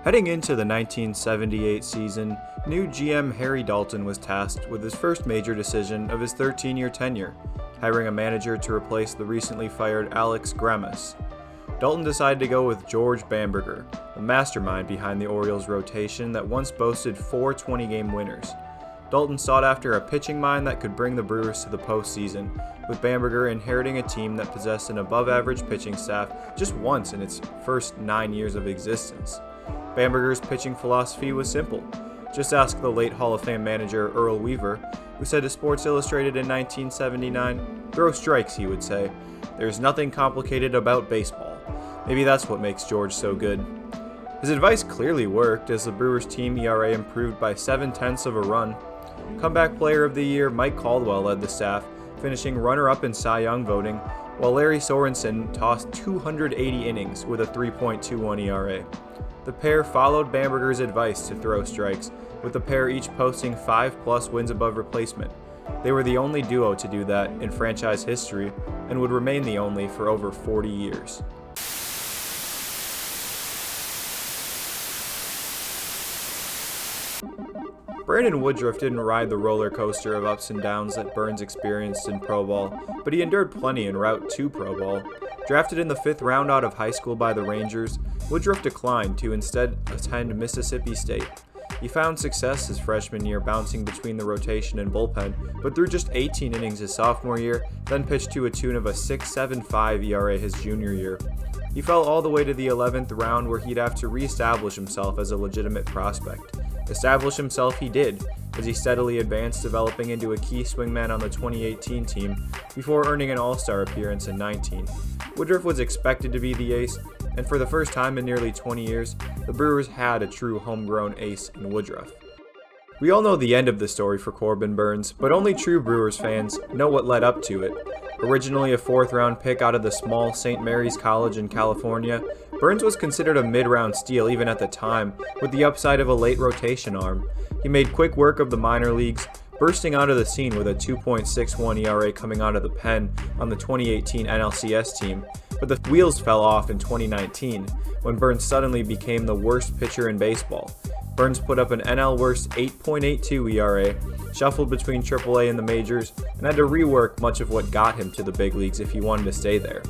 Heading into the 1978 season, new GM Harry Dalton was tasked with his first major decision of his 13-year tenure, hiring a manager to replace the recently fired Alex Grammas. Dalton decided to go with George Bamberger, the mastermind behind the Orioles' rotation that once boasted 4 20-game winners. Dalton sought after a pitching mind that could bring the Brewers to the postseason, with Bamberger inheriting a team that possessed an above-average pitching staff just once in its first 9 years of existence. Bamberger's pitching philosophy was simple. Just ask the late Hall of Fame manager Earl Weaver, who said to Sports Illustrated in 1979, "Throw strikes," he would say. "There's nothing complicated about baseball." Maybe that's what makes George so good. His advice clearly worked as the Brewers' team ERA improved by 7/10 of a run. Comeback Player of the Year Mike Caldwell led the staff, finishing runner-up in Cy Young voting, while Larry Sorensen tossed 280 innings with a 3.21 ERA. The pair followed Bamberger's advice to throw strikes, with the pair each posting 5+ wins above replacement. They were the only duo to do that in franchise history, and would remain the only for over 40 years. Brandon Woodruff didn't ride the roller coaster of ups and downs that Burns experienced in Pro Ball, but he endured plenty en route to Pro Ball. Drafted in the 5th round out of high school by the Rangers, Woodruff declined to instead attend Mississippi State. He found success his freshman year bouncing between the rotation and bullpen, but threw just 18 innings his sophomore year, then pitched to a tune of a 6.75 ERA his junior year. He fell all the way to the 11th round where he'd have to reestablish himself as a legitimate prospect. Establish himself he did, as he steadily advanced, developing into a key swingman on the 2018 team before earning an All-Star appearance in 19. Woodruff was expected to be the ace, and for the first time in nearly 20 years, the Brewers had a true homegrown ace in Woodruff. We all know the end of the story for Corbin Burns, but only true Brewers fans know what led up to it. Originally a 4th-round pick out of the small St. Mary's College in California, Burns was considered a mid-round steal even at the time, with the upside of a late rotation arm. He made quick work of the minor leagues, bursting out of the scene with a 2.61 ERA coming out of the pen on the 2018 NLCS team, but the wheels fell off in 2019, when Burns suddenly became the worst pitcher in baseball. Burns put up an NL worst 8.82 ERA, shuffled between AAA and the majors, and had to rework much of what got him to the big leagues if he wanted to stay there.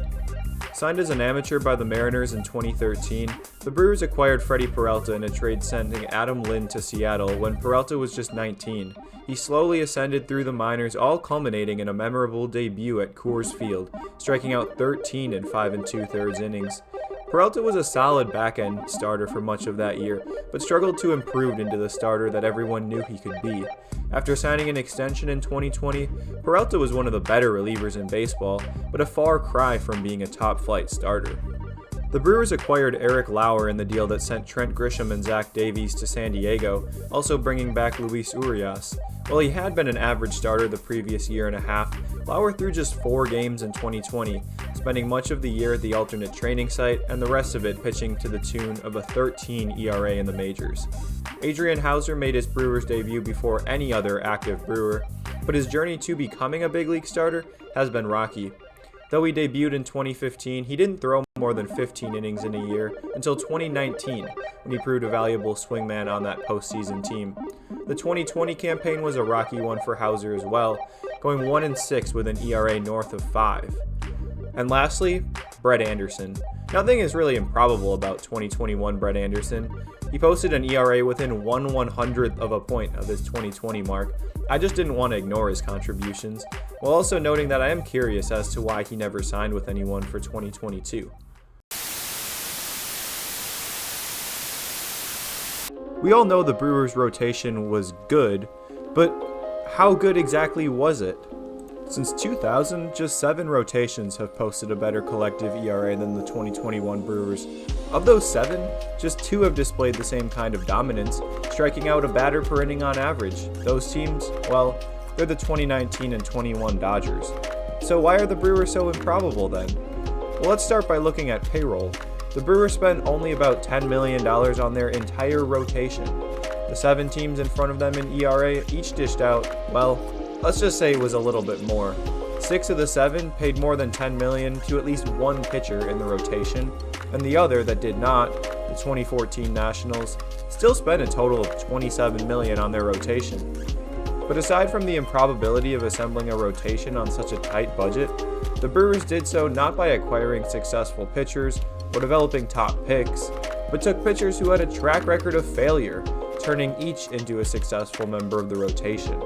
Signed as an amateur by the Mariners in 2013, the Brewers acquired Freddie Peralta in a trade sending Adam Lind to Seattle when Peralta was just 19. He slowly ascended through the minors, all culminating in a memorable debut at Coors Field, striking out 13 in 5 2/3 innings. Peralta was a solid back-end starter for much of that year, but struggled to improve into the starter that everyone knew he could be. After signing an extension in 2020, Peralta was one of the better relievers in baseball, but a far cry from being a top-flight starter. The Brewers acquired Eric Lauer in the deal that sent Trent Grisham and Zach Davies to San Diego, also bringing back Luis Urias. While he had been an average starter the previous year and a half, Lauer threw just 4 games in 2020, spending much of the year at the alternate training site and the rest of it pitching to the tune of a 13 ERA in the majors. Adrian Hauser made his Brewers debut before any other active Brewer, but his journey to becoming a big league starter has been rocky. Though he debuted in 2015, he didn't throw more than 15 innings in a year until 2019, when he proved a valuable swingman on that postseason team. The 2020 campaign was a rocky one for Hauser as well, going 1-6 with an ERA north of 5. And lastly, Brett Anderson. Nothing is really improbable about 2021 Brett Anderson. He posted an ERA within 1/100th of a point of his 2020 mark. I just didn't want to ignore his contributions, while also noting that I am curious as to why he never signed with anyone for 2022. We all know the Brewers' rotation was good, but how good exactly was it? Since 2000, just 7 rotations have posted a better collective ERA than the 2021 Brewers. Of those 7, just 2 have displayed the same kind of dominance, striking out a batter per inning on average. Those teams, well, they're the 2019 and 21 Dodgers. So why are the Brewers so improbable then? Well, let's start by looking at payroll. The Brewers spent only about $10 million on their entire rotation. The 7 teams in front of them in ERA each dished out, well, let's just say it was a little bit more. 6 of the 7 paid more than $10 million to at least one pitcher in the rotation, and the other that did not, the 2014 Nationals, still spent a total of $27 million on their rotation. But aside from the improbability of assembling a rotation on such a tight budget, the Brewers did so not by acquiring successful pitchers or developing top picks, but took pitchers who had a track record of failure, turning each into a successful member of the rotation.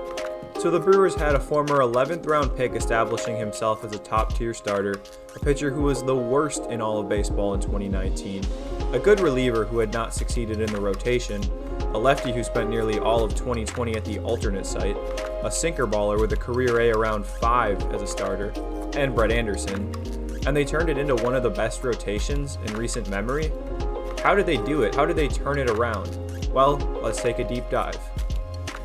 So the Brewers had a former 11th round pick establishing himself as a top tier starter, a pitcher who was the worst in all of baseball in 2019, a good reliever who had not succeeded in the rotation, a lefty who spent nearly all of 2020 at the alternate site, a sinker baller with a career A around 5 as a starter, and Brett Anderson, and they turned it into one of the best rotations in recent memory? How did they do it? How did they turn it around? Well, let's take a deep dive.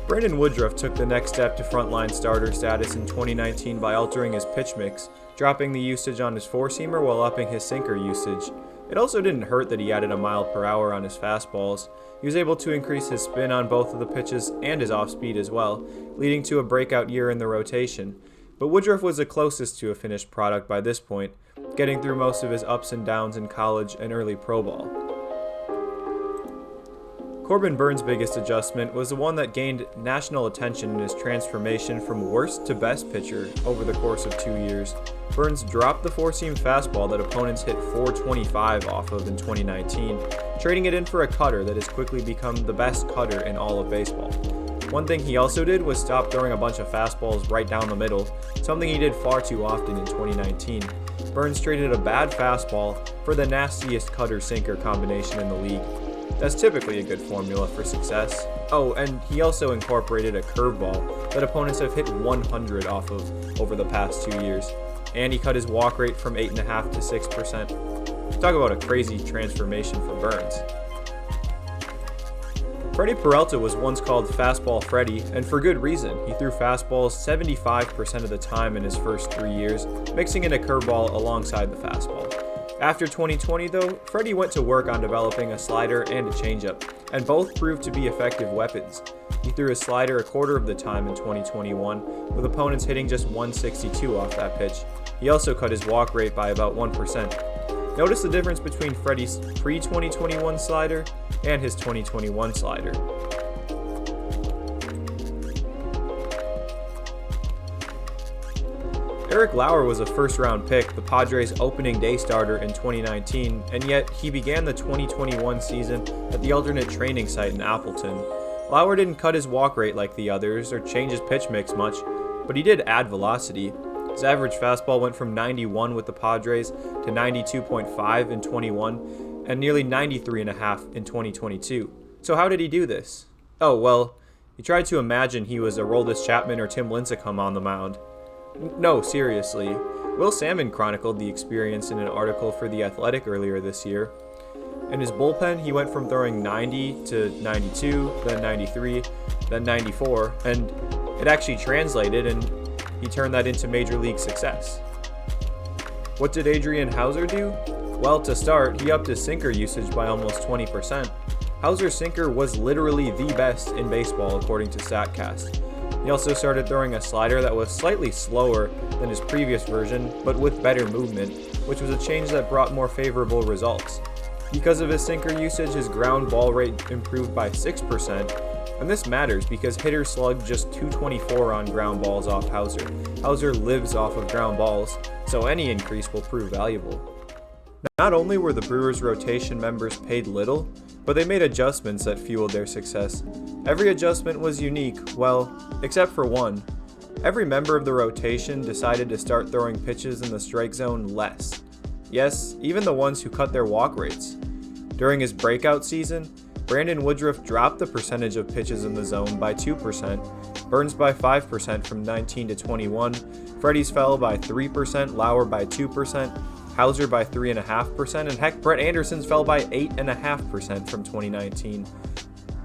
Brandon Woodruff took the next step to frontline starter status in 2019 by altering his pitch mix, dropping the usage on his four-seamer while upping his sinker usage. It also didn't hurt that he added a mile per hour on his fastballs. He was able to increase his spin on both of the pitches and his off-speed as well, leading to a breakout year in the rotation. But Woodruff was the closest to a finished product by this point, getting through most of his ups and downs in college and early pro ball. Corbin Burns' biggest adjustment was the one that gained national attention in his transformation from worst to best pitcher over the course of 2 years. Burns dropped the four-seam fastball that opponents hit .425 off of in 2019, trading it in for a cutter that has quickly become the best cutter in all of baseball. One thing he also did was stop throwing a bunch of fastballs right down the middle, something he did far too often in 2019. Burns traded a bad fastball for the nastiest cutter-sinker combination in the league. That's typically a good formula for success. Oh, and he also incorporated a curveball that opponents have hit 100 off of over the past 2 years. And he cut his walk rate from 8.5% to 6%. Talk about a crazy transformation for Burns. Freddie Peralta was once called Fastball Freddie, and for good reason. He threw fastballs 75% of the time in his first 3 years, mixing in a curveball alongside the fastball. After 2020 though, Freddie went to work on developing a slider and a changeup, and both proved to be effective weapons. He threw his slider a quarter of the time in 2021, with opponents hitting just .162 off that pitch. He also cut his walk rate by about 1%. Notice the difference between Freddie's pre-2021 slider and his 2021 slider. Eric Lauer was a first-round pick, the Padres' opening day starter in 2019, and yet he began the 2021 season at the alternate training site in Appleton. Lauer didn't cut his walk rate like the others or change his pitch mix much, but he did add velocity. His average fastball went from 91 with the Padres to 92.5 in 21 and nearly 93.5 in 2022. So how did he do this? Oh, well, he tried to imagine he was Aroldis Chapman or Tim Lincecum on the mound. No, seriously. Will Salmon chronicled the experience in an article for The Athletic earlier this year. In his bullpen, he went from throwing 90 to 92, then 93, then 94, and it actually translated, and he turned that into major league success. What did Adrian Hauser do? Well, to start, he upped his sinker usage by almost 20%. Hauser's sinker was literally the best in baseball according to StatCast. He also started throwing a slider that was slightly slower than his previous version, but with better movement, which was a change that brought more favorable results. Because of his sinker usage, his ground ball rate improved by 6%, and this matters because hitters slugged just .224 on ground balls off Hauser. Hauser lives off of ground balls, so any increase will prove valuable. Not only were the Brewers' rotation members paid little, but they made adjustments that fueled their success. Every adjustment was unique, well, except for one. Every member of the rotation decided to start throwing pitches in the strike zone less. Yes, even the ones who cut their walk rates. During his breakout season, Brandon Woodruff dropped the percentage of pitches in the zone by 2%, Burns by 5% from 19 to 21, Freddie's fell by 3%, Lauer by 2%, Hauser by 3.5%, and heck, Brett Anderson's fell by 8.5% from 2019.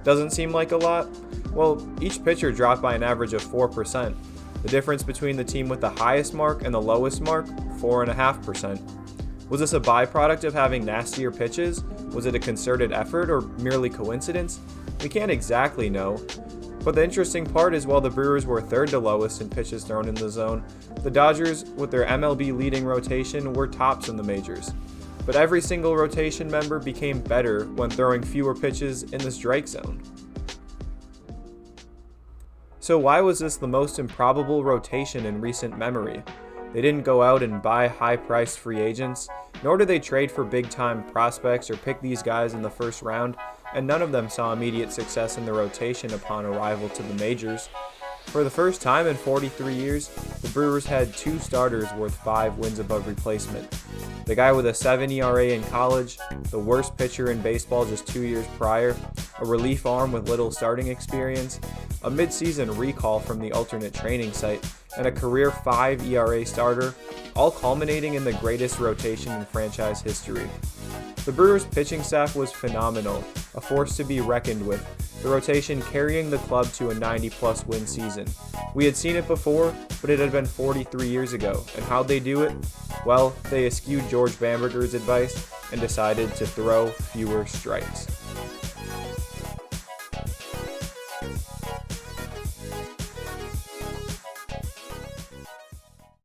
Doesn't seem like a lot? Well, each pitcher dropped by an average of 4%. The difference between the team with the highest mark and the lowest mark, 4.5%. Was this a byproduct of having nastier pitches? Was it a concerted effort or merely coincidence? We can't exactly know. But the interesting part is while the Brewers were third to lowest in pitches thrown in the zone, the Dodgers, with their MLB leading rotation, were tops in the majors. but every single rotation member became better when throwing fewer pitches in the strike zone. So why was this the most improbable rotation in recent memory? They didn't go out and buy high-priced free agents, nor did they trade for big-time prospects or pick these guys in the first round, and none of them saw immediate success in the rotation upon arrival to the majors. For the first time in 43 years, the Brewers had 2 starters worth 5 wins above replacement. The guy with a 7 ERA in college, the worst pitcher in baseball just 2 years prior, a relief arm with little starting experience, a mid-season recall from the alternate training site, and a career 5 ERA starter, all culminating in the greatest rotation in franchise history. The Brewers' pitching staff was phenomenal, a force to be reckoned with, the rotation carrying the club to a 90-plus win season. We had seen it before, but it had been 43 years ago, and how'd they do it? Well, they eschewed George Bamberger's advice and decided to throw fewer strikes.